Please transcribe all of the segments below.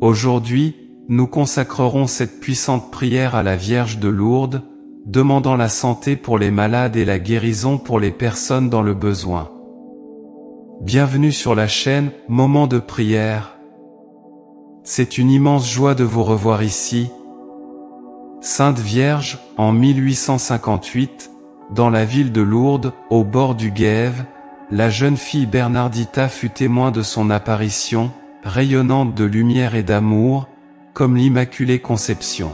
Aujourd'hui, nous consacrerons cette puissante prière à la Vierge de Lourdes, demandant la santé pour les malades et la guérison pour les personnes dans le besoin. Bienvenue sur la chaîne Moment de prière. C'est une immense joie de vous revoir ici. Sainte Vierge, en 1858, dans la ville de Lourdes, au bord du Guève, la jeune fille Bernardita fut témoin de son apparition, rayonnante de lumière et d'amour, comme l'Immaculée Conception.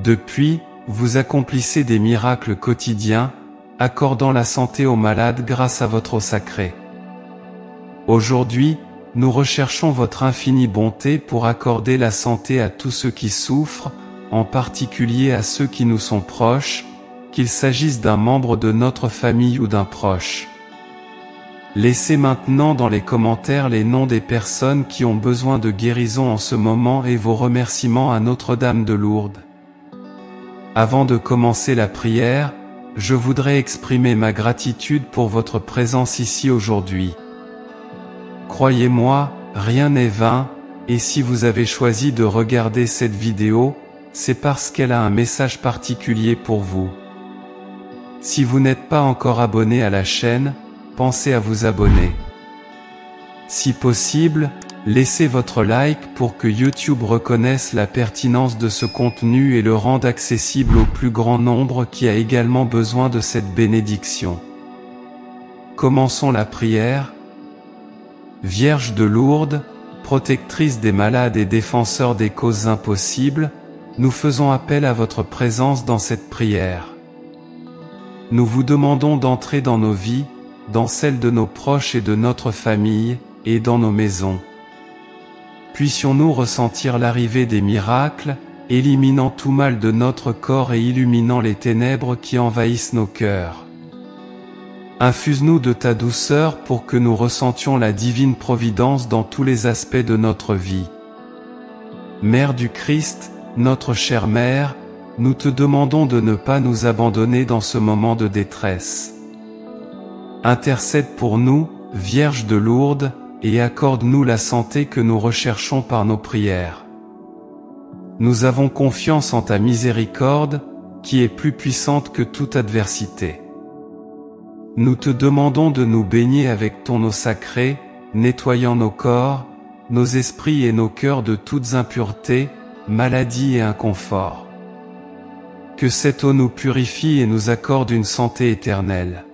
Depuis, vous accomplissez des miracles quotidiens, accordant la santé aux malades grâce à votre eau sacrée. Aujourd'hui, nous recherchons votre infinie bonté pour accorder la santé à tous ceux qui souffrent, en particulier à ceux qui nous sont proches, qu'il s'agisse d'un membre de notre famille ou d'un proche. Laissez maintenant dans les commentaires les noms des personnes qui ont besoin de guérison en ce moment et vos remerciements à Notre-Dame de Lourdes. Avant de commencer la prière, je voudrais exprimer ma gratitude pour votre présence ici aujourd'hui. Croyez-moi, rien n'est vain, et si vous avez choisi de regarder cette vidéo, c'est parce qu'elle a un message particulier pour vous. Si vous n'êtes pas encore abonné à la chaîne, pensez à vous abonner. Si possible, laissez votre like pour que YouTube reconnaisse la pertinence de ce contenu et le rende accessible au plus grand nombre qui a également besoin de cette bénédiction. Commençons la prière. Vierge de Lourdes, protectrice des malades et défenseur des causes impossibles, nous faisons appel à votre présence dans cette prière. Nous vous demandons d'entrer dans nos vies, dans celles de nos proches et de notre famille, et dans nos maisons. Puissions-nous ressentir l'arrivée des miracles, éliminant tout mal de notre corps et illuminant les ténèbres qui envahissent nos cœurs. Infuse-nous de ta douceur pour que nous ressentions la divine providence dans tous les aspects de notre vie. Mère du Christ, notre chère Mère, nous te demandons de ne pas nous abandonner dans ce moment de détresse. Intercède pour nous, Vierge de Lourdes, et accorde-nous la santé que nous recherchons par nos prières. Nous avons confiance en ta miséricorde, qui est plus puissante que toute adversité. Nous te demandons de nous baigner avec ton eau sacrée, nettoyant nos corps, nos esprits et nos cœurs de toutes impuretés, maladies et inconfort. Que cette eau nous purifie et nous accorde une santé éternelle.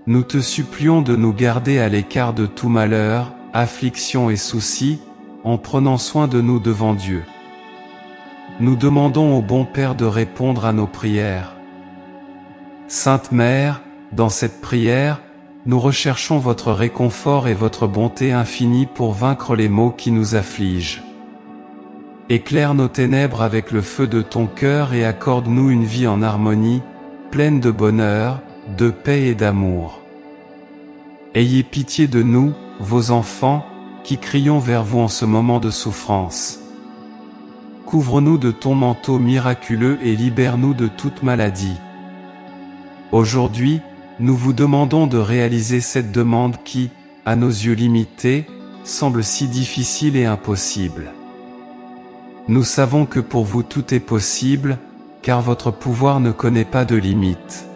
Nous te supplions de nous garder à l'écart de tout malheur, affliction et soucis, en prenant soin de nous devant Dieu. Nous demandons au bon Père de répondre à nos prières. Sainte Mère, dans cette prière, nous recherchons votre réconfort et votre bonté infinie pour vaincre les maux qui nous affligent. Éclaire nos ténèbres avec le feu de ton cœur et accorde-nous une vie en harmonie, pleine de bonheur, de paix et d'amour. Ayez pitié de nous, vos enfants, qui crions vers vous en ce moment de souffrance. Couvre-nous de ton manteau miraculeux et libère-nous de toute maladie. Aujourd'hui, nous vous demandons de réaliser cette demande qui, à nos yeux limités, semble si difficile et impossible. Nous savons que pour vous tout est possible, car votre pouvoir ne connaît pas de limite.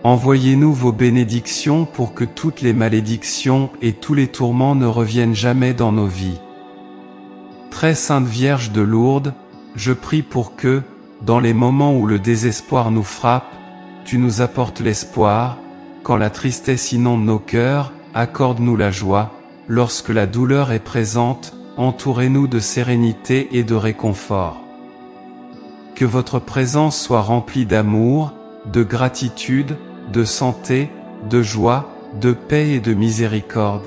Envoyez-nous vos bénédictions pour que toutes les malédictions et tous les tourments ne reviennent jamais dans nos vies. Très Sainte Vierge de Lourdes, je prie pour que, dans les moments où le désespoir nous frappe, tu nous apportes l'espoir, quand la tristesse inonde nos cœurs, accorde-nous la joie, lorsque la douleur est présente, entourez-nous de sérénité et de réconfort. Que votre présence soit remplie d'amour, de gratitude, de santé, de joie, de paix et de miséricorde.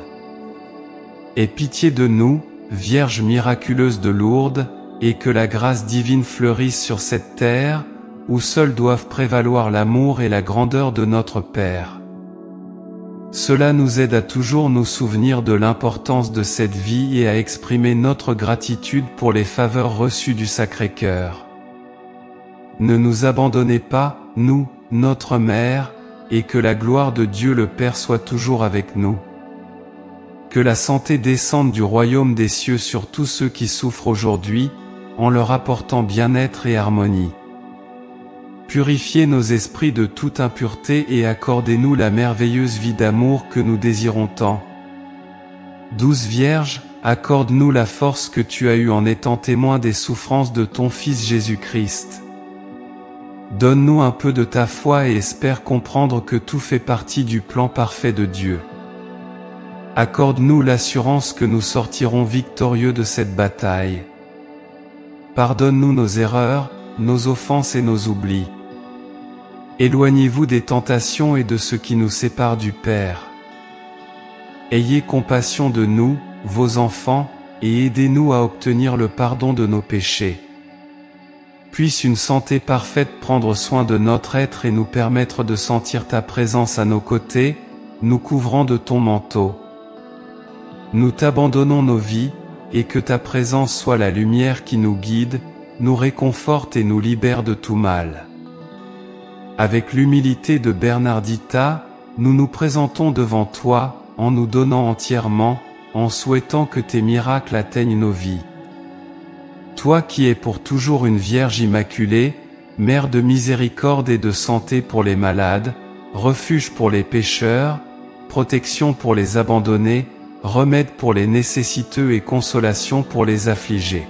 Aie pitié de nous, Vierge miraculeuse de Lourdes, et que la grâce divine fleurisse sur cette terre, où seuls doivent prévaloir l'amour et la grandeur de notre Père. Cela nous aide à toujours nous souvenir de l'importance de cette vie et à exprimer notre gratitude pour les faveurs reçues du Sacré-Cœur. Ne nous abandonnez pas, nous, notre Mère, et que la gloire de Dieu le Père soit toujours avec nous. Que la santé descende du royaume des cieux sur tous ceux qui souffrent aujourd'hui, en leur apportant bien-être et harmonie. Purifiez nos esprits de toute impureté et accordez-nous la merveilleuse vie d'amour que nous désirons tant. Douce Vierge, accorde-nous la force que tu as eue en étant témoin des souffrances de ton Fils Jésus-Christ. Donne-nous un peu de ta foi et espère comprendre que tout fait partie du plan parfait de Dieu. Accorde-nous l'assurance que nous sortirons victorieux de cette bataille. Pardonne-nous nos erreurs, nos offenses et nos oublis. Éloignez-vous des tentations et de ce qui nous sépare du Père. Ayez compassion de nous, vos enfants, et aidez-nous à obtenir le pardon de nos péchés. Puisse une santé parfaite prendre soin de notre être et nous permettre de sentir ta présence à nos côtés, nous couvrant de ton manteau. Nous t'abandonnons nos vies, et que ta présence soit la lumière qui nous guide, nous réconforte et nous libère de tout mal. Avec l'humilité de Bernardita, nous nous présentons devant toi, en nous donnant entièrement, en souhaitant que tes miracles atteignent nos vies. Toi qui es pour toujours une Vierge immaculée, Mère de miséricorde et de santé pour les malades, refuge pour les pécheurs, protection pour les abandonnés, remède pour les nécessiteux et consolation pour les affligés.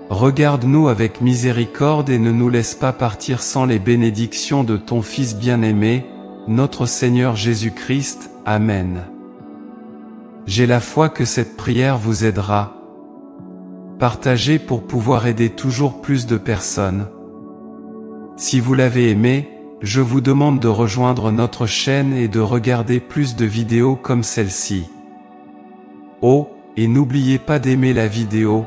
Regarde-nous avec miséricorde et ne nous laisse pas partir sans les bénédictions de ton Fils bien-aimé, notre Seigneur Jésus-Christ. Amen. J'ai la foi que cette prière vous aidera. Partagez pour pouvoir aider toujours plus de personnes. Si vous l'avez aimé, je vous demande de rejoindre notre chaîne et de regarder plus de vidéos comme celle-ci. Oh, et n'oubliez pas d'aimer la vidéo.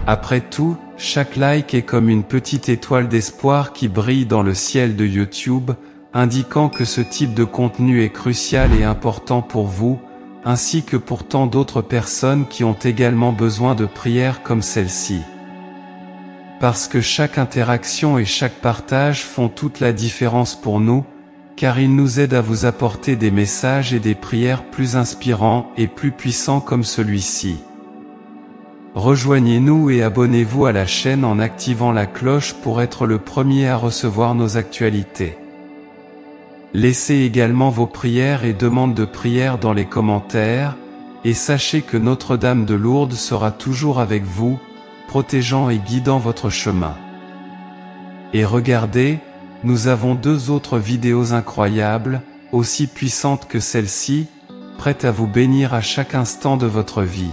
Après tout, chaque like est comme une petite étoile d'espoir qui brille dans le ciel de YouTube, indiquant que ce type de contenu est crucial et important pour vous, ainsi que pour tant d'autres personnes qui ont également besoin de prières comme celle-ci. Parce que chaque interaction et chaque partage font toute la différence pour nous, car ils nous aident à vous apporter des messages et des prières plus inspirants et plus puissants comme celui-ci. Rejoignez-nous et abonnez-vous à la chaîne en activant la cloche pour être le premier à recevoir nos actualités. Laissez également vos prières et demandes de prière dans les commentaires, et sachez que Notre-Dame de Lourdes sera toujours avec vous, protégeant et guidant votre chemin. Et regardez, nous avons 2 autres vidéos incroyables, aussi puissantes que celle-ci, prêtes à vous bénir à chaque instant de votre vie.